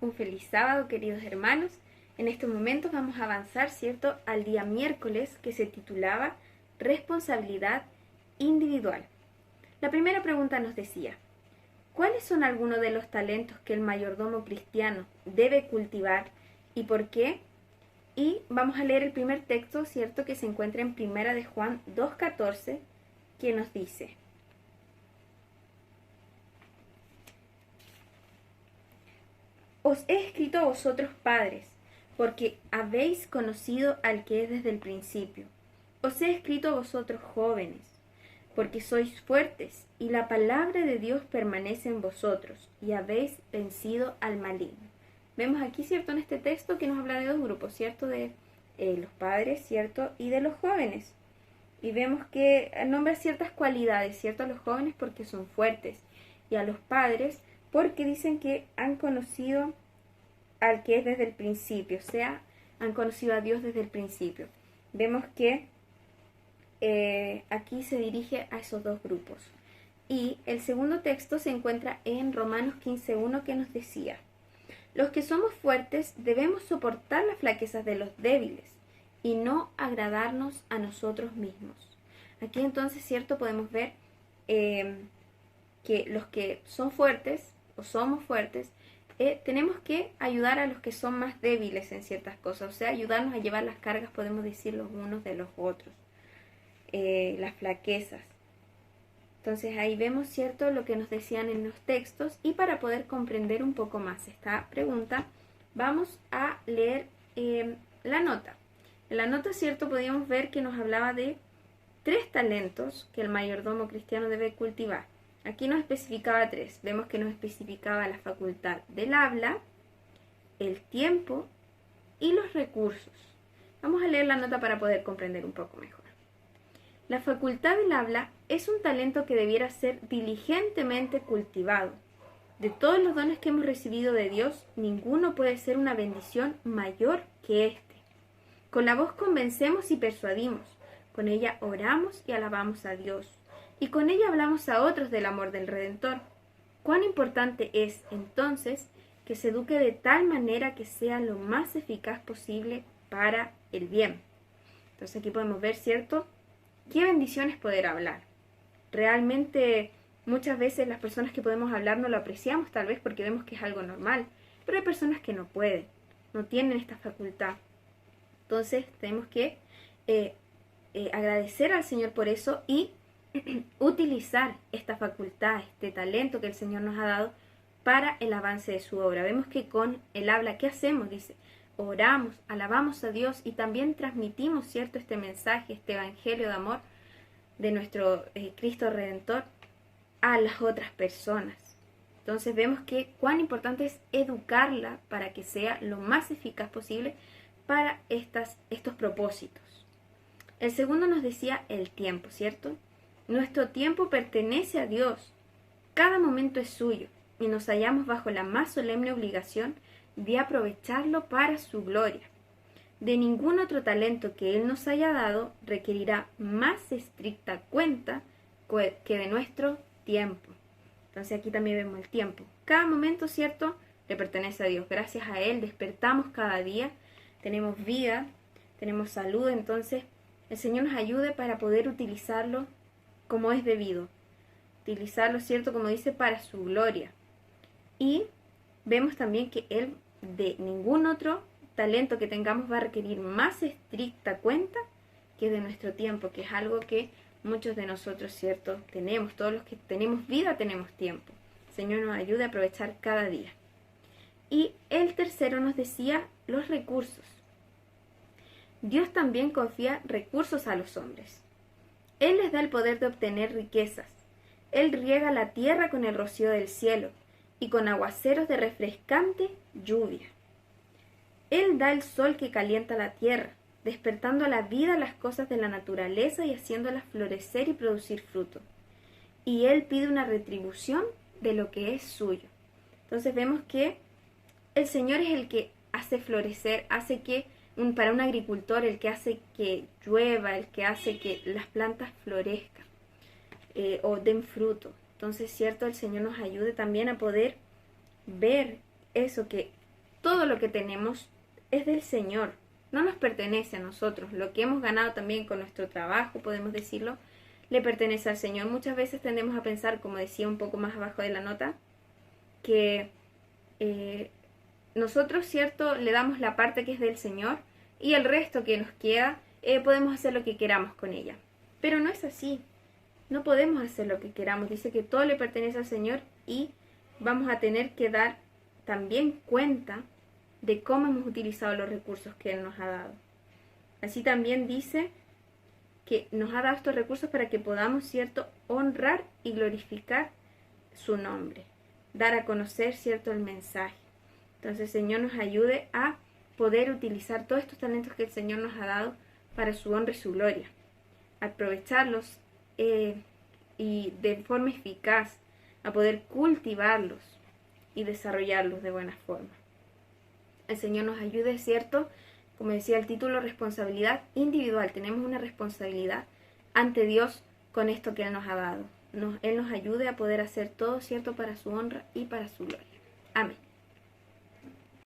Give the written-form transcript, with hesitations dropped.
Un feliz sábado, queridos hermanos. En estos momentos vamos a avanzar, ¿cierto?, al día miércoles, que se titulaba Responsabilidad individual. La primera pregunta nos decía: ¿cuáles son algunos de los talentos que el mayordomo cristiano debe cultivar y por qué? Y vamos a leer el primer texto, ¿cierto?, que se encuentra en Primera de Juan 2:14, que nos dice: Os he escrito a vosotros, padres, porque habéis conocido al que es desde el principio. Os he escrito a vosotros, jóvenes, porque sois fuertes, y la palabra de Dios permanece en vosotros, y habéis vencido al maligno. Vemos aquí, ¿cierto?, en este texto que nos habla de dos grupos, ¿cierto?, de los padres, ¿cierto?, y de los jóvenes. Y vemos que nombra ciertas cualidades, ¿cierto?, a los jóvenes porque son fuertes, y a los padres porque dicen que han conocido al que es desde el principio, o sea, han conocido a Dios desde el principio. Vemos que aquí se dirige a esos dos grupos. Y el segundo texto se encuentra en Romanos 15:1, que nos decía: los que somos fuertes debemos soportar las flaquezas de los débiles y no agradarnos a nosotros mismos. Aquí entonces, ¿cierto?, podemos ver que los que son fuertes o somos fuertes, tenemos que ayudar a los que son más débiles en ciertas cosas, o sea, ayudarnos a llevar las cargas, podemos decir, los unos de los otros, las flaquezas. Entonces ahí vemos, ¿cierto?, lo que nos decían en los textos. Y para poder comprender un poco más esta pregunta, vamos a leer la nota. En la nota, ¿cierto?, podíamos ver que nos hablaba de 3 talentos que el mayordomo cristiano debe cultivar. Aquí nos especificaba 3. Vemos que nos especificaba la facultad del habla, el tiempo y los recursos. Vamos a leer la nota para poder comprender un poco mejor. La facultad del habla es un talento que debiera ser diligentemente cultivado. De todos los dones que hemos recibido de Dios, ninguno puede ser una bendición mayor que este. Con la voz convencemos y persuadimos, con ella oramos y alabamos a Dios, y con ella hablamos a otros del amor del Redentor. Cuán importante es, entonces, que se eduque de tal manera que sea lo más eficaz posible para el bien. Entonces aquí podemos ver, ¿cierto?, qué bendición es poder hablar. Realmente muchas veces las personas que podemos hablar no lo apreciamos, tal vez porque vemos que es algo normal, pero hay personas que no pueden, no tienen esta facultad. Entonces tenemos que agradecer al Señor por eso y utilizar esta facultad, este talento que el Señor nos ha dado para el avance de su obra. Vemos que con el habla, ¿qué hacemos? Dice: oramos, alabamos a Dios y también transmitimos, ¿cierto?, este mensaje, este evangelio de amor de nuestro Cristo Redentor a las otras personas. Entonces vemos que cuán importante es educarla para que sea lo más eficaz posible para estos propósitos. El segundo nos decía el tiempo, ¿cierto? Nuestro tiempo pertenece a Dios. Cada momento es suyo y nos hallamos bajo la más solemne obligación de aprovecharlo para su gloria. De ningún otro talento que Él nos haya dado requerirá más estricta cuenta que de nuestro tiempo. Entonces aquí también vemos el tiempo. Cada momento, ¿cierto?, le pertenece a Dios. Gracias a Él despertamos cada día, tenemos vida, tenemos salud. Entonces el Señor nos ayude para poder utilizarlo como es debido. Utilizarlo, ¿cierto?, como dice, para su gloria. Y vemos también que Él, de ningún otro talento que tengamos, va a requerir más estricta cuenta que de nuestro tiempo, que es algo que muchos de nosotros, ¿cierto?, tenemos. Todos los que tenemos vida tenemos tiempo. El Señor nos ayude a aprovechar cada día. Y el tercero nos decía los recursos. Dios también confía recursos a los hombres. Él les da el poder de obtener riquezas. Él riega la tierra con el rocío del cielo y con aguaceros de refrescante lluvia. Él da el sol que calienta la tierra, despertando a la vida las cosas de la naturaleza y haciéndolas florecer y producir fruto. Y Él pide una retribución de lo que es suyo. Entonces vemos que el Señor es el que hace florecer, hace que, para un agricultor, el que hace que llueva, el que hace que las plantas florezcan o den fruto. Entonces, cierto, el Señor nos ayude también a poder ver eso, que todo lo que tenemos es del Señor, no nos pertenece a nosotros. Lo que hemos ganado también con nuestro trabajo, podemos decirlo, le pertenece al Señor. Muchas veces tendemos a pensar, como decía un poco más abajo de la nota, que nosotros, cierto, le damos la parte que es del Señor y el resto que nos queda, podemos hacer lo que queramos con ella. Pero no es así. No podemos hacer lo que queramos. Dice que todo le pertenece al Señor y vamos a tener que dar también cuenta de cómo hemos utilizado los recursos que Él nos ha dado. Así también dice que nos ha dado estos recursos para que podamos, cierto, honrar y glorificar su nombre, dar a conocer, cierto, el mensaje. Entonces el Señor nos ayude a poder utilizar todos estos talentos que el Señor nos ha dado para su honra y su gloria, aprovecharlos y de forma eficaz, a poder cultivarlos y desarrollarlos de buena forma. El Señor nos ayude, ¿cierto? Como decía el título, responsabilidad individual. Tenemos una responsabilidad ante Dios con esto que Él nos ha dado. Él nos ayude a poder hacer todo, ¿cierto?, para su honra y para su gloria. Amén.